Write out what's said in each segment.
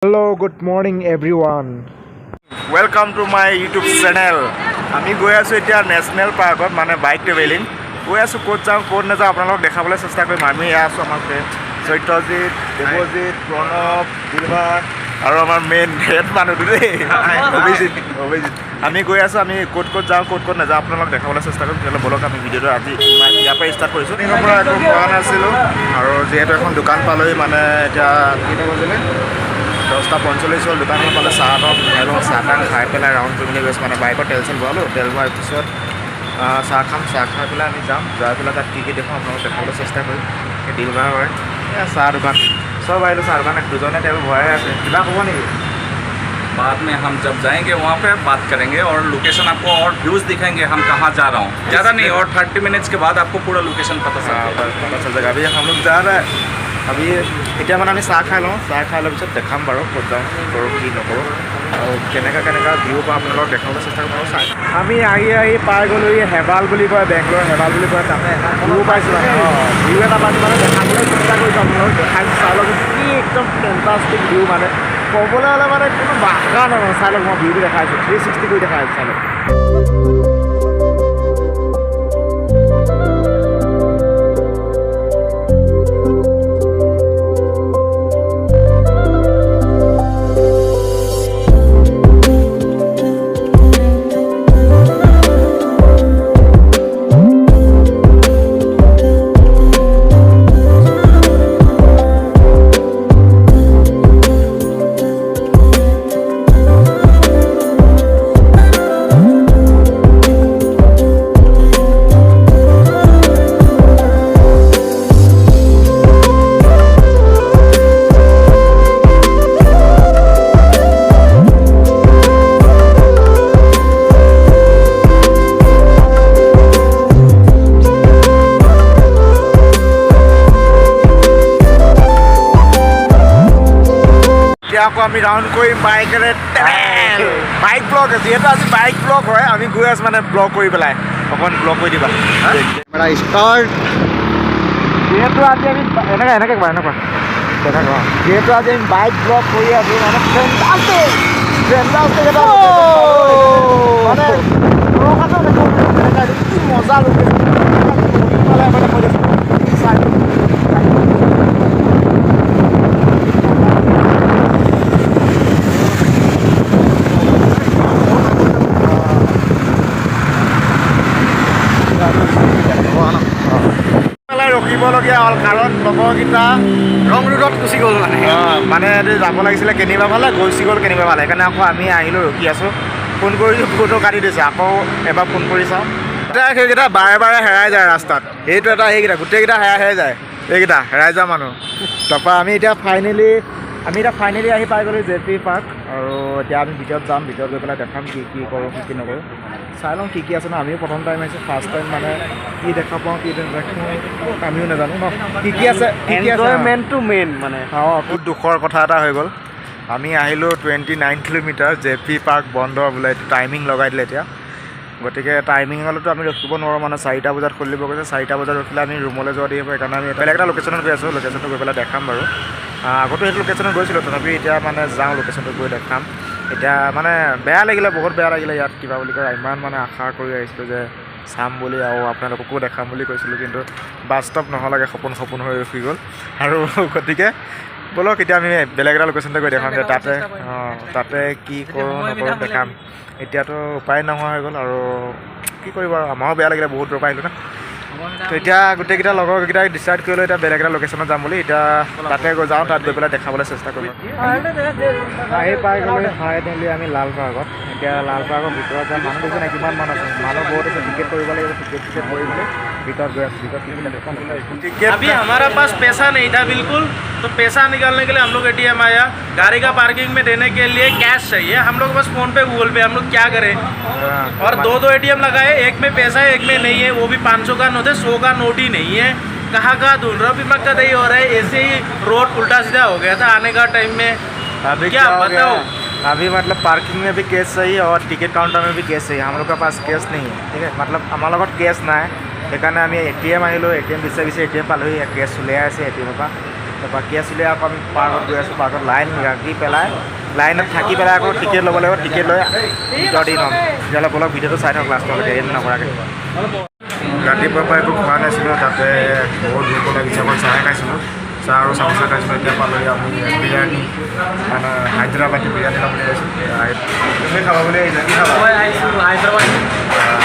Hello, good morning everyone. Welcome to my YouTube channel. আমি গৈ আছোঁ এতিয়া নেশ্যনেল পাৰ্কত মানে বাইক ট্ৰেভেলিং গৈ আছোঁ ক'ত যাওঁ ক'ত নাযাওঁ আপোনালোকক দেখাবলৈ চেষ্টা কৰিম। আমি এয়া আছোঁ আমাৰ ফ্ৰেণ্ড চৈত্যজিত, দেৱজিত, প্ৰণৱ, দিলবাগ আৰু আমাৰ মেইন হেড মানুহটো দেই অভিজিত। আমি গৈ আছোঁ, আমি ক'ত ক'ত যাওঁ ক'ত ক'ত নাযাওঁ আপোনালোকক দেখাবলৈ চেষ্টা কৰিম। তেতিয়াহ'লে বলক আমি ভিডিঅ'টো আজি ইয়াৰ পৰা ষ্টাৰ্ট কৰিছোঁ। দিনৰ পৰা একো পোৱা নাছিলোঁ আৰু যিহেতু এখন দোকান পালোহি মানে এতিয়া কেইটা বাজিলে 10:45 হ'ল। দোকানখন পালে চাহ খাই লওঁ, চাহ খাই পেলাই ৰাউণ্ড কৰিবলৈ গৈছোঁ মানে বাইকৰ তেল ভৰালোঁ। তেল ভৰোৱাৰ পিছত চাহ খাম, চাহ খাই পেলাই আমি যাম, যাই পেলাই তাত কি দেখোঁ আপোনালোকক দেখাবলৈ চেষ্টা কৰিম। এই দিলবাৰ হয় এয়া চাহ দোকান চব আহিলোঁ, চাহ দোকান দুজনে তেল ভৰাই আছে। কিবা ক'ব নেকি? बाद में हम जब जाएंगे वहाँ पे बात करेंगे और लोकेशन आपको और व्यूज़ दिखाएंगे हम कहाँ जा रहा हूँ। ज़्यादा नहीं और 30 मिनट्स के बाद आपको पूरा लोकेशन पता चल जाएगा। अभी हम लोग जा रहे हैं। अभी এতিয়া মানে আমি চাহ খাই লওঁ, চাহ খাই লোৱাৰ পিছত দেখাম বাৰু ক'ত যাওঁ কৰোঁ কি নকৰোঁ আৰু কেনেকুৱা ভিউ পাওঁ আপোনালোকক দেখাবলৈ চেষ্টা কৰিম। চাই আমি আহি পাই গ'লোঁ হেবাল বুলি কয়, বেংগলোৰ হেবাল বুলি কয়। তাতে এটা ভিউ পাইছোঁ মানে ভিউ এটা পাইছোঁ মানে দেখাবলৈ চেষ্টা কৰিছোঁ আপোনালোকক দেখাইছোঁ। চাই লওক কি একদম ফেণ্টাষ্টিক ভিউ মানে ক'বলৈ হ'লে মানে কোনো ভাষা নহয়। চাই লওক মই ভিউটো দেখাইছোঁ 360 কৰি দেখাইছোঁ। চাই লওক আকৌ আমি ৰাউণ্ড কৰিম বাইকেৰে। বাইক ব্লগ যিহেতু আজি বাইক ব্লগ হয়, আমি গৈ আছোঁ মানে ব্লগ কৰি পেলাই অকণমান ব্লগ কৰি দিবা ষ্টাৰ্ট। যিহেতু আজি আমি এনেকৈ কোৱা যিহেতু আজি আমি বাইক ব্লগ কৰি আছোঁ মানে ফেণ্টাষ্টিক এটা মানে কি মজা লোকেশ্যন ৰখিবলগীয়া হ'ল কাৰণ লগৰকেইটা ৰং ৰোডত গুচি গ'ল মানে যাব লাগিছিলে কেনিবা ফালে গুচি গ'ল কেনিবা ফালে। সেইকাৰণে আকৌ আমি আহিলোঁ, ৰখি আছোঁ। ফোন কৰিছোঁ, ফটো কাটি দিছোঁ। আকৌ এবাৰ ফোন কৰি চাওঁ। এতিয়া সেইকেইটা বাৰে হেৰাই যায় ৰাস্তাত। সেইটো এটা সেইকেইটা গোটেইকেইটা হেৰাই যায়, এইকেইটা হেৰাই যোৱা মানুহ। তাৰপৰা আমি এতিয়া ফাইনেলি আহি পাই গ'লোঁ JP পাৰ্ক। আৰু এতিয়া আমি ভিতৰত যাম, ভিতৰত গৈ পেলাই দেখাম কি কৰোঁ কি নকৰোঁ। চাই লওঁ কি আছে ন। আমিও প্ৰথম টাইম আহিছোঁ, ফাৰ্ষ্ট টাইম মানে কি দেখা পাওঁ কি নেদেখোঁ আমিও নাজানো ন। কি আছে এনজয়মেণ্টটো মেইন মানে বহুত দুখৰ কথা এটা হৈ গ'ল। আমি আহিলোঁ 29 কিলোমিটাৰ, JP পাৰ্ক বন্ধ বোলে, টাইমিং লগাই দিলে এতিয়া। গতিকে টাইমিং হ'লেতো আমি ৰখিব নোৱাৰোঁ মানে 4টা বজাত খুলিব কৈছে। 4টা বজাত ৰখিলে আমি ৰুমলৈ যোৱা দিব। সেইকাৰণে আমি বেলেগ এটা লোকেশ্যনত গৈ আছোঁ। লোকেশ্যনটো গৈ পেলাই দেখাম বাৰু। আগতো সেইটো লোকেশ্যনত গৈছিলোঁ, তথাপি এতিয়া মানে যাওঁ লোকেশ্যনটো গৈ দেখাম। এতিয়া মানে বেয়া লাগিলে, বহুত বেয়া লাগিলে। ইয়াত কিবা বুলি কয় ইমান মানে আশা কৰি আহিছিলোঁ যে চাম বুলি আৰু আপোনালোককো দেখাম বুলি কৈছিলোঁ, কিন্তু বাস্তৱ নহ'লাগে, সপোন হৈ ৰখি গ'ল। আৰু গতিকে ব'লক এতিয়া আমি বেলেগ এটা লোকেশ্যনতে গৈ দেখাম যে তাতে কি কৰোঁ নকৰোঁ দেখাম। এতিয়াতো উপায় নোহোৱা হৈ গ'ল আৰু কি কৰিব আৰু আমাৰো বেয়া লাগিলে, বহুত দূৰৰ পৰা আহিলোঁ না। তো এতিয়া গোটেইকেইটা লগৰকেইটাই ডিচাইড কৰিলোঁ এতিয়া বেলেগ এটা লোকেশ্যনত যাম বুলি। এতিয়া তাতে যাওঁ, তাত গৈ পেলাই দেখাবলৈ চেষ্টা কৰিম। আহি পাই গ'লোঁ ফাইনেলি আমি লাল পাৰ্কত। এতিয়া লাল পাৰ্কৰ ভিতৰত যাম। মানুহ দেখিছে নাই কিমান মানুহ আছে, মানুহ বহুত আছে। টিকেট কৰিব লাগিব, টিকেट কৰিবলৈ ভিতৰত গৈ আছোঁ। टिकट अभी हमारा पास पैसा नहीं था बिल्कुल, तो पैसा निकालने के लिए हम लोग ATM आया। गाड़ी का पार्किंग में देने के लिए कैश चाहिए हम लोग, बस फ़ोन पे गूगल पे। हम लोग क्या करें और दो ATM लगाए, एक में पैसा है एक में नहीं है। वो भी 500 का नोट है, 100 का नोट ही नहीं है। कहाँ ढूंढ रहा हूँ, दिमाग नहीं हो रहा है। ऐसे ही रोड उल्टा सीधा हो गया था आने का टाइम में। अभी क्या बताओ, अभी मतलब पार्किंग में भी कैश चाहिए और टिकट काउंटर में भी कैश चाहिए। हम लोग के पास कैश नहीं है, ठीक है। मतलब हमारे लोग कैश ना है, সেইকাৰণে আমি ATM আহিলোঁ। ATM বিচাৰি ATM পালোহি, কেছ উলিয়াই আছে ATMৰ পৰা। বাকী আছিলে আকৌ আমি পাৰ্কত গৈ আছোঁ পাৰ্কত লাইন লাগি পেলাই লাইনত থাকি পেলাই আকৌ টিকেট ল'ব লাগিব টিকেট লৈ ভিতৰত দি ল'ম তেতিয়াহ'লে বলক ভিডিঅ'টো চাই থাকক লাষ্টলৈকে এড নকৰাকৈ ৰাতিপুৱাৰ পৰা একো খোৱা নাছিলোঁ তাতে বহুত ভোক লাগিছে অকল চাহে খাইছিলোঁ চাহ আৰু চামোচা খাইছিলোঁ এতিয়া পালোঁ আমি বিৰিয়ানী মানে হায়দৰাবাদী বিৰিয়ানী ল'ম বুলি কৈছোঁ তুমি খাব বুলি আহিছা কি খাবা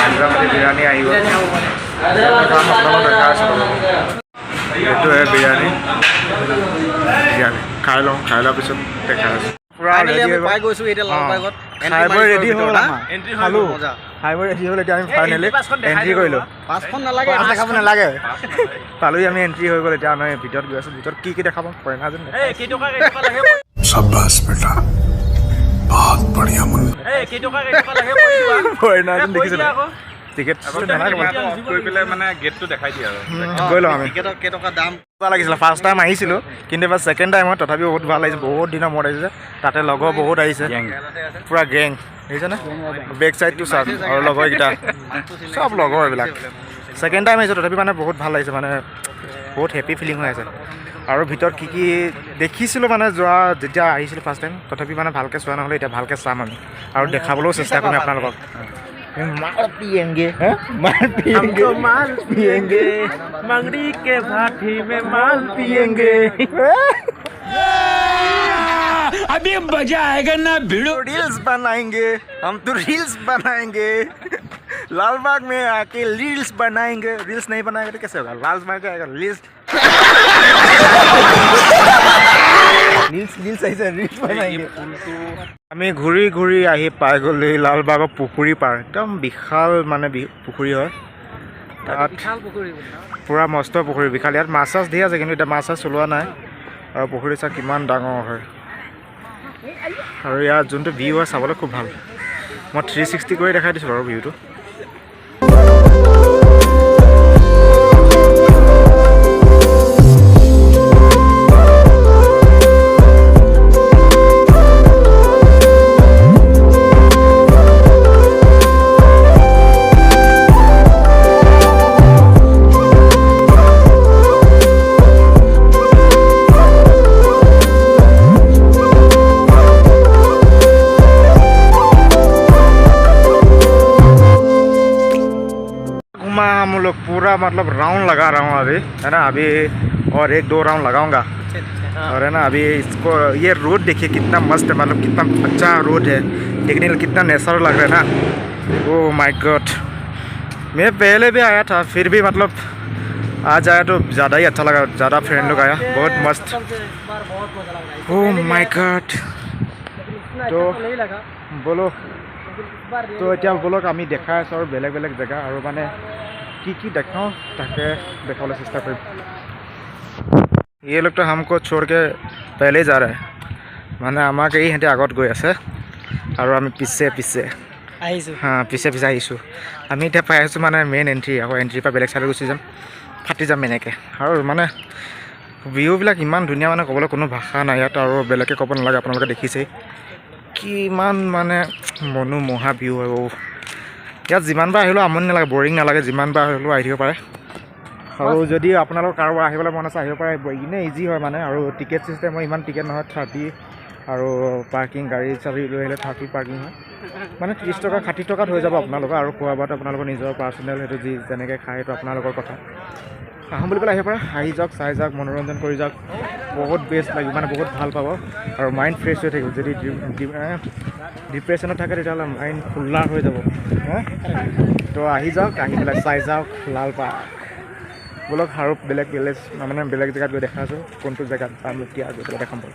হায়দৰাবাদী বিৰিয়ানী আহিব দেখা আছোঁ এইটোৱে বিৰিয়ানী বিৰিয়ানী খাই লওঁ খাই লোৱাৰ পিছত দেখা আছোঁ পুৰা পাই গৈছোঁ এতিয়া লালবাগত খাই বৈ ৰেডি হ'ল এণ্ট্ৰি খালোঁ খাই বৈ ৰেডি হ'ল এতিয়া আমি ফাইনেলি এণ্ট্ৰি কৰিলোঁ পাঁচখন নালাগে পাছ দেখাব নালাগে পালোঁ আমি এণ্ট্ৰি হৈ গ'ল এতিয়া আমি ভিতৰত গৈ আছোঁ ভিতৰত কি দেখাব ফৰেনাৰ যেন কেইটকা লাগে शाबाश बेटा बहुत बढ़िया मुन्ना কেইটকা লাগে ফৰেনাৰ যেন দেখিছিলোঁ টিকেট নালাগে গৈ পেলাই মানে গেটটো দেখাই দিয়ে আৰু গৈ লওঁ আমি কেইটকা দাম ভাল লাগিছিলে ফাৰ্ষ্ট টাইম আহিছিলোঁ কিন্তু এবাৰ ছেকেণ্ড টাইমত তথাপিও বহুত ভাল লাগিছে বহুত দিনৰ মূৰত আহিছে তাতে লগৰ বহুত আহিছে পূৰা গেং দেখিছেনে বেক চাইডটো চাওক আৰু লগৰকেইটা চব লগৰ এইবিলাক ছেকেণ্ড টাইম আহিছোঁ তথাপি মানে বহুত ভাল লাগিছে মানে বহুত হেপী ফিলিং হৈ আছে আৰু ভিতৰত কি কি দেখিছিলোঁ মানে যোৱা যেতিয়া আহিছিলোঁ ফাৰ্ষ্ট টাইম তথাপি মানে ভালকৈ চোৱা নহ'লে এতিয়া ভালকৈ চাম আমি আৰু দেখাবলৈও চেষ্টা কৰিম আপোনালোকক मार पिएंगे मार पिएंगे माल पिएंगे मंगड़ी के भाटी में माल पिएंगे अभी मजा आएगा ना भिड़ो रील्स बनाएंगे हम तो रील्स बनाएंगे लाल बाग में आके रील्स बनाएंगे रील्स नहीं बनाएंगे तो कैसे होगा लाल बाग में आएगा रील्स रील्स ऐसे रील्स बनाएंगे আমি ঘূৰি ঘূৰি আহি পাই গ'লো লালবাগৰ পুখুৰী পাৰ একদম বিশাল মানে পুখুৰী হয় তাত পূৰা মস্ত পুখুৰী বিশাল ইয়াত মাছ চাছ ধেৰ আছে কিন্তু এতিয়া মাছ চাছ চলোৱা নাই আৰু পুখুৰী চাহ কিমান ডাঙৰ হয় আৰু ইয়াত যোনটো ভিউ হয় চাবলৈ খুব ভাল মই 360 কৰি দেখাই দিছোঁ বাৰু ভিউটো हम लोग पूरा मतलब राउंड लगा रहा हूँ अभी है ना अभी और 1-2 राउंड लगाऊंगा और है ना अभी इसको ये रोड देखिए कितना मस्त है मतलब कितना अच्छा रोड है देखने में कितना नेचुरल लग रहा है ना ओह माय गॉड मैं पहले भी आया था फिर भी मतलब आज आया तो ज़्यादा ही अच्छा लगा ज़्यादा फ्रेंड लोग आया बहुत मस्त ओह माय गॉड तो बोलो तो এতিয়া বলক আমি দেখাই আছোঁ আৰু বেলেগ বেলেগ জেগা আৰু মানে কি দেখাওঁ তাকে দেখাবলৈ চেষ্টা কৰিম ये लोग तो हमको छोड़ के पहले जा रहा है মানে আমাক এই হেঁতে আগত গৈ আছে আৰু আমি পিছে আহিছোঁ হা পিছে আহিছোঁ আমি এতিয়া পাই আছোঁ মানে মেইন এণ্ট্ৰি আকৌ এণ্ট্ৰিৰ পৰা বেলেগ চাইডে গুচি যাম ফাটি যাম এনেকৈ আৰু মানে ভিউবিলাক ইমান ধুনীয়া মানে ক'বলৈ কোনো ভাষা নাই ইয়াত আৰু বেলেগে ক'ব নালাগে আপোনালোকে দেখিছেই কিমান মানে মনোমোহা ভিউ হয় ইয়াত যিমানবাৰ আহিলেও আমনি নালাগে বৰিং নালাগে যিমানবাৰ হ'লেও আহি থাকিব পাৰে আৰু যদি আপোনালোকৰ কাৰোবাৰ আহিবলৈ মন আছে আহিব পাৰে ইনে ইজি হয় মানে আৰু টিকেট চিষ্টেমৰ ইমান টিকেট নহয় 30 আৰু পাৰ্কিং গাড়ী চাড়ী লৈ আহিলে 30 পাৰ্কিং হয় মানে 30 টকা 60 টকাত হৈ যাব আপোনালোকৰ আৰু খোৱা বোৱাটো আপোনালোকৰ নিজৰ পাৰ্চনেল সেইটো যি যেনেকৈ খায় সেইটো আপোনালোকৰ কথা আহোঁ বুলি ক'লে আহিব পাৰে আহি যাওক চাই যাওক মনোৰঞ্জন কৰি যাওক বহুত বেষ্ট লাগিব মানে বহুত ভাল পাব আৰু মাইণ্ড ফ্ৰেছ হৈ থাকিব যদি ডিপ্ৰেশ্যনত থাকে তেতিয়াহ'লে মাইণ্ড খোলা হৈ যাব তো আহি যাওক আহি পেলাই চাই যাওক লাল পাৰ্ক বলক আৰু বেলেগ জেগাত গৈ দেখা আছোঁ কোনটো জেগাত যাম এতিয়া গৈ পেলাই দেখাম বাৰু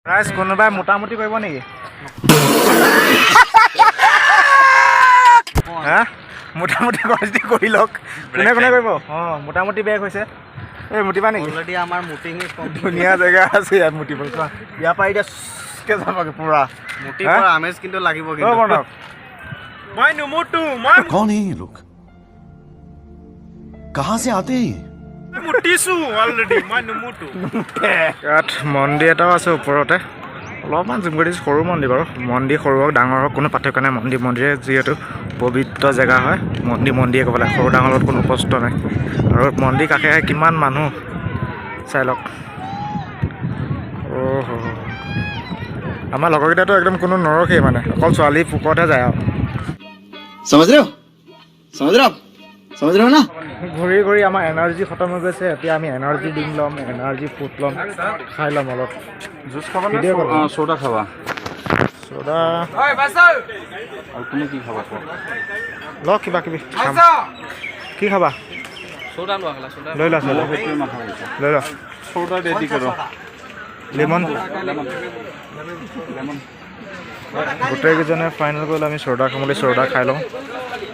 ৰাইজ কোনোবাই মোটামুটি কৰিব নেকি হা মোটামুটি যদি কৰি লওক কোনে কৰিব অঁ মোটামুটি বেগ হৈছে এই মুঠিবা নেকি অলৰেডি আমাৰ মুটিং ধুনীয়া জেগা আছে ইয়াত মুঠিবলৈ চোৱা ইয়াৰ পৰা এতিয়া যাবাগে পুৰা মুটিং পৰা আমেজ কিন্তু লাগিব কিন্তু মই নুমুটো মই कौन है ये लोग कहाँ से आते हैं মুটিছো অলৰেডি মই নুমুটো ইয়াত মন্দিৰ এটাও আছে ওপৰতে অলপমান জুম কৰি দিছোঁ সৰু মন্দিৰ বাৰু মন্দিৰ সৰু হওক ডাঙৰ হওক কোনো পাৰ্থক্য নাই মন্দিৰে যিহেতু পবিত্ৰ জেগা হয় মন্দিৰে ক'ব লাগে সৰু ডাঙৰ লগত কোনো প্ৰশ্ন নাই আৰু মন্দিৰ কাষে কিমান মানুহ চাই লওক অহ আমাৰ লগৰকেইটাতো একদম কোনো নৰখেই মানে অকল ছোৱালী পোকতহে যায় আৰু समझ रहे हो समझ रहे हो आप समझ रहे हो ना ঘূৰি ঘূৰি আমাৰ এনাৰ্জি খতম হৈ গৈছে এতিয়া আমি এনাৰ্জি ড্ৰিংক ল'ম এনাৰ্জি ফুড ল'ম খাই ল'ম অলপ জুচ খাবা না ভিডিঅ' কৰিম। সোডা খাবা চ'দা আৰু তুমি কি খাবা ল কিবা কিবি খাম কি খাবা सोडा लो अगला सोडा লৈ লোৱা চ'দা লৈ লোৱা সোডা ৰেডি কৰো লেমন গোটেইকেইজনে ফাইনেল কৰিলোঁ আমি চ'দা খাম বুলি চ'দা খাই লওঁ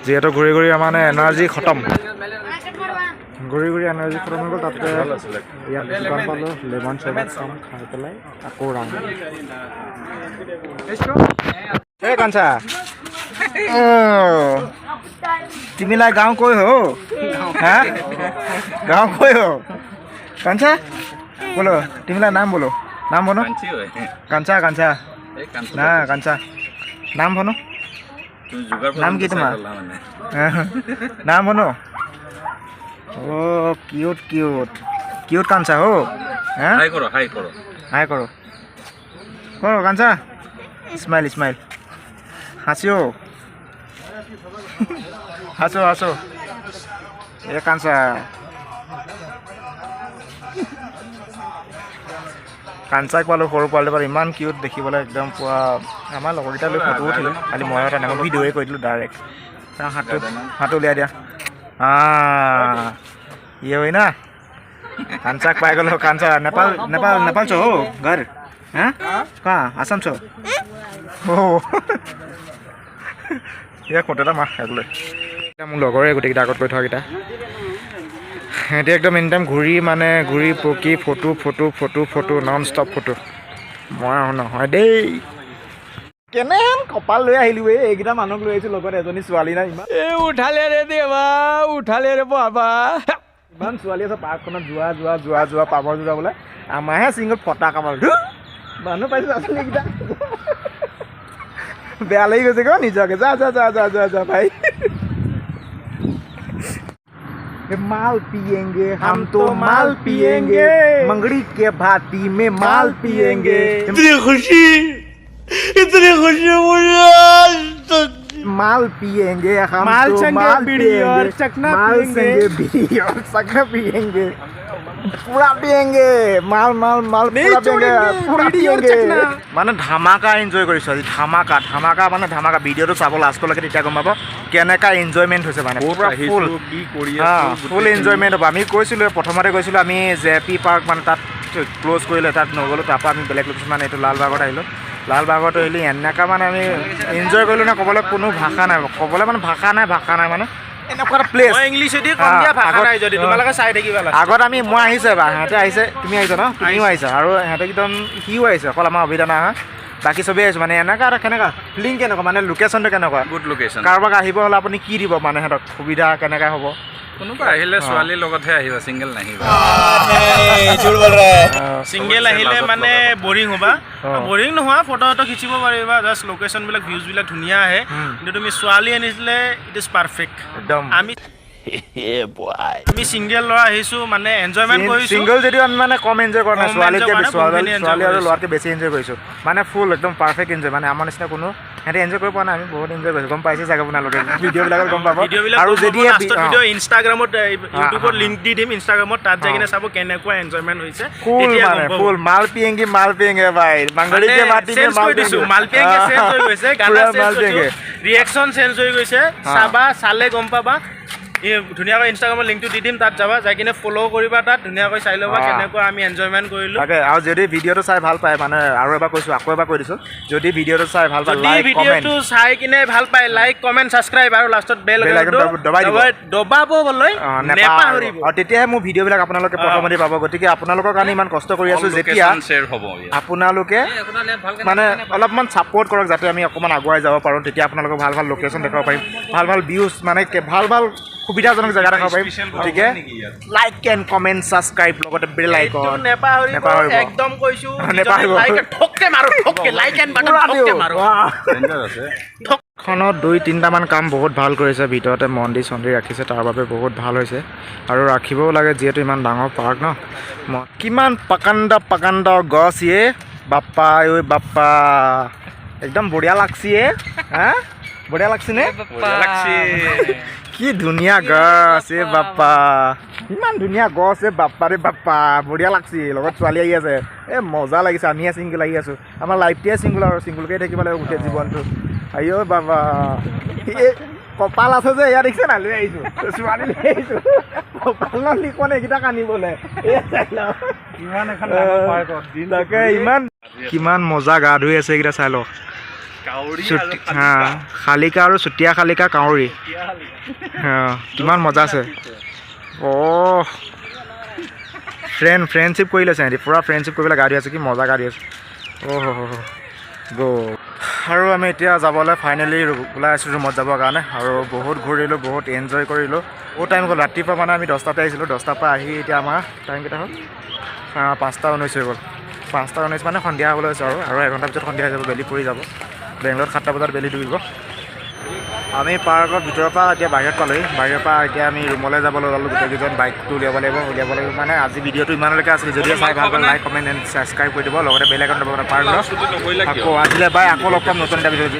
যিহেতু ঘূৰি ঘূৰি আমাৰ মানে এনাৰ্জি খতম ঘূৰি ঘূৰি এনাৰ্জি খতম হৈ গ'ল তাতে ইয়াত দোকান পালোঁ লেমন চ'দা খাম খাই পেলাই আকৌ ৰাম এই কাঞ্চা तिमीलाई गाउँ कोही हो हाँ गाउँ कोही हो कान्छा बोलो तिमीलाई नाम बोलो नाम भनौ कान्छा कान्छा ना कान्छा नाम भनौ नाम के तुम्हारा नाम भनौ ओ क्यूट क्यूट क्यूट कान्छा हो हाँ हाई करो हाई करो हाई करो करो कान्छा स्माइल स्माइल हाँस्यो हाँसो हाँसो ए कान्छा কাঞ্চাক পালোঁ সৰু পোৱালিটো পালোঁ ইমান কিউট দেখিবলৈ একদম পুৰা আমাৰ লগৰকেইটা লৈ ফটো উঠিলোঁ খালি মই তেনেকৈ ভিডিঅ'ই কৰি দিলোঁ ডাইৰেক্ট হাতটো উলিয়াই দিয়া ये होइन कान्छाक पाइ गलो कान्छा नेपाल नेपाल नेपाल छ हो घर हाँ कहाँ आसाम छ हो ইয়াক ফটো এটা মাৰ লৈ মোৰ লগৰে গোটেইকেইটা আগত কৈ থকাকেইটা সিহঁতি একদম এনি টাইম ঘূৰি মানে ঘূৰি পকি photo photo photo photo non stop photo মই নহয় দেই কেনেহেন কপাল লৈ আহিলোঁ এইকেইটা মানুহক লৈ আহিছোঁ লগত এজনী ছোৱালী নাই ইমান उठाले रे देवा उठाले रे बाबा ইমান ছোৱালী আছে পাৰ্কখনত যোৱা যোৱা যোৱা যোৱা পাবৰ যোৱা বোলে আমাৰহে চিংগল ফটা কামাল মানুহ পাইছোঁ আচোন এইকেইটা বেয়া লাগি গৈছে ক নিজকে যা যা যা যা যা যা ভাই माल पिएंगे हम तो माल पिएंगे मंगड़ी के भाती में माल पिएंगे इतनी खुशी मुझे माल पिएंगे हम माल तो संगे माल बीड़ी पिएंगे और चखना माल पिएंगे। संगे बीड़ी और चखना पिएंगे पूरा पिएंगे माल माल माल पूरा पिएंगे पूरा पिएंगे মানে ধামাকা এনজয় কৰিছোঁ আজি ধামাকা ধামাকা মানে ধামাকা ভিডিঅ'টো চাব লাষ্টলৈকে তেতিয়া গম পাব কেনেকা এনজয়মেণ্ট হৈছে মানে পুৰা ফুল কি কৰি ফুল এনজয়মেণ্ট হ'ব আমি কৈছিলোঁ প্ৰথমতে কৈছিলোঁ আমি জে পি পাৰ্ক মানে তাত ক্ল'জ কৰিলে তাত নগ'লোঁ তাৰপৰা আমি বেলেগ লোকেশ্যন মানে এইটো লালবাগত আহিলোঁ লালবাগত আহিলে এনেকুৱা মানে আমি এনজয় কৰিলোঁ না ক'বলৈ কোনো ভাষা নাই ক'বলৈ মানে ভাষা নাই মানে এনেকুৱা এটা প্লেচ মই ইংলিছ এদি কম দিয়া ভাষা নাই যদি তোমালোকে চাই থাকিবা আগত আমি মই আহিছোঁ এবাৰ সিহঁতে আহিছে তুমি আহিছা ন তুমিও আহিছা আৰু সিহঁতে একদম সিও আহিছে অকল আমাৰ অভিধান আহা বাকী চবেই আহিছোঁ মানে এনেকুৱা এটা কেনেকুৱা ফিলিং কেনেকুৱা মানে লোকেশ্যনটো কেনেকুৱা গুড লোকেশ্যন কাৰোবাক আহিব হ'লে আপুনি কি দিব মানে সিহঁতক সুবিধা কেনেকৈ হ'ব কোনোবা আহিলে ছোৱালীৰ লগতহে আহিবা ছিংগল নাহিবা সিঙ্গেল আহিলে মানে বৰিং হ'বা বৰিং নোহোৱা ফটো ফটো খিচিব পাৰিবা জাষ্ট লোকেশ্যনবিলাক ভিউজবিলাক ধুনীয়া আহে কিন্তু তুমি ছোৱালী আনিছিলে ইট ইজ পাৰফেক্ট একদম আমি সিঙ্গেল ল'ৰা আহিছোঁ মানে এনজয়মেণ্ট কৰিছোঁ ছিংগল যদিও আমি মানে কম এনজয় কৰা নাই কম ছোৱালীতকৈ enjoy কৰা নাই, বহুতখিনি enjoy ছোৱালী আৰু কৰিছোঁ। ল'ৰাতকৈ বেছি এনজয় কৰিছোঁ মানে ফুল একদম পাৰফেক্ট এনজয় মানে আমাৰ নিচিনা কোনো সিহঁতে এনজয় কৰিব পৰা নাই আমি বহুত এনজয় কৰিছোঁ গম পাইছে চাগে আপোনালোকে ভিডিঅ'বিলাকত গম পাব ভিডিঅ'বিলাক আৰু যদি ভিডিঅ' ইনষ্টাগ্ৰামত ইউটিউবত লিংক দি দিম ইনষ্টাগ্ৰামত তাত যাই কিনে চাব কেনেকুৱা এনজয়মেণ্ট হৈছে ফুল তেতিয়া মানে গম পাব। ফুল মাল পিয়েংগে ভাই বাংগালী কে মাটি চেঞ্জ কৰি দিছোঁ মালপিয়াংগে চেঞ্জ হৈ গৈছে গানা চেঞ্জ কৰিছোঁ ৰিয়েকশ্যন চেঞ্জ হৈ গৈছে চাবা চালে গম পাবা ধুনীয়াকৈ ইনষ্টাগ্ৰামৰ লিংকটো দি দিম তাত যাবা যাই কিনে ফ'ল' কৰিবা তাত ধুনীয়াকৈ চাই ল'বা কেনেকুৱা আমি এনজয়মেণ্ট কৰিলোঁ তাকে আৰু যদি ভিডিঅ'টো চাই ভাল পায় মানে আৰু এবাৰ কৈছোঁ আকৌ এবাৰ কৈ দিছোঁ যদি ভিডিঅ'টো চাই ভাল পায় যদি লাইক কমেণ্ট ভিডিঅ'টো চাই কিনে ভাল পায় লাইক কমেণ্ট ছাবস্ক্ৰাইব আৰু লাষ্টত বেল Bell icon দবাই দিব। দবাবলৈ নেপাহৰিব অঁ তেতিয়াহে মোৰ ভিডিঅ'বিলাক আপোনালোকে প্ৰথমতে পাব গতিকে আপোনালোকৰ কাৰণে ইমান কষ্ট কৰি আছোঁ যেতিয়া শ্বেয়াৰ হ'ব আপোনালোকে মানে অলপমান ছাপোৰ্ট কৰক যাতে আমি অকণমান আগুৱাই যাব পাৰোঁ তেতিয়া আপোনালোকক ভাল ভাল লোকেশ্যন দেখাব পাৰিম ভাল ভাল ভিউজ মানে ভাল ভাল সুবিধাজনক জেগা দেখাব পাৰিম গতিকে লাইক এণ্ড কমেণ্ট ছাবস্ক্ৰাইব লগতে বেল আইকন নেপাহৰিব একদম কৈছোঁ নেপাহৰিব। লাইক ঠককে মাৰো ঠককে লাইক এণ্ড বাটন ঠককে মাৰো ডেঞ্জাৰ আছে খনত 2-3টামান কাম বহুত ভাল কৰিছে ভিতৰতে মন্দিৰ চন্দিৰ ৰাখিছে তাৰ বাবে বহুত ভাল হৈছে আৰু ৰাখিবও লাগে যিহেতু ইমান ডাঙৰ পাৰ্ক ন কিমান পাকাণ্ড গছ ইয়ে বাপ্পা ঐ বাপ্পা একদম বঢ়িয়া লাগছি হা বঢ়িয়া লাগছি নে কি ধুনীয়া গছ বাপ্পা ইমান ধুনীয়া গছ বাপ্পা ৰে বাপ্পা বঢ়িয়া লাগছি লগত ছোৱালী আহি আছে মজা লাগিছে আমিহে চিংগুল আহি আছো আমাৰ লাইফটোৱে চিংগুল আৰু চিংগুলকৈ থাকিব লাগিব গোটেই জীৱনটো আইঅ বাবা কপাল আছে যে এয়া দেখিছে না লৈ আহিছোঁ ছোৱালী লৈ আহিছোঁ কপাল লিখোনে এইকেইটা কান্দিবলৈ তাকে ইমান কিমান মজা গা ধুই আছে এইকেইটা চাই লওক শালিকা আৰু চুতীয়া শালিকা কাউৰী কিমান মজা আছে ফ্ৰেণ্ডশ্বিপ কৰি লৈছে সিহঁতি পূৰা ফ্ৰেণ্ডশ্বিপ কৰি পেলাই গা ধুই আছে কি মজা গা ধুই আছে আৰু আমি এতিয়া যাবলৈ ফাইনেলি ওলাই আছোঁ ৰুমত যাবৰ কাৰণে আৰু বহুত ঘূৰিলোঁ বহুত এনজয় কৰিলোঁ বহুত টাইম গ'ল ৰাতিপুৱা মানে আমি 10টাতে আহিছিলোঁ 10টাৰ পৰা আহি এতিয়া আমাৰ টাইম কেইটা হ'ল 5:19 হৈ গ'ল 5:19 মানে সন্ধিয়া হ'বলৈ হৈছে আৰু এঘণ্টাৰ পিছত সন্ধিয়া হৈ যাব বেলি পৰি যাব বেংগলত 7টা বজাত বেলি ডুবিব আমি পাৰ্কৰ ভিতৰৰ পৰা এতিয়া বাহিৰত পালোঁহি বাহিৰৰ পৰা এতিয়া আমি ৰুমলৈ যাবলৈ ওলালোঁ গোটেইকেইজন বাইকটো উলিয়াব লাগিব মানে আজি ভিডিঅ'টো ইমানলৈকে আছিলে যদিও চাই ভাল পালে লাইক কমেণ্ট এণ্ড ছাবস্ক্ৰাইব কৰি দিব লগতে বেল আইকন দবাব পাৰ্কৰ আকৌ আজিলৈ বাই আকৌ লগ পাম নতুন এটা ভিডিঅ'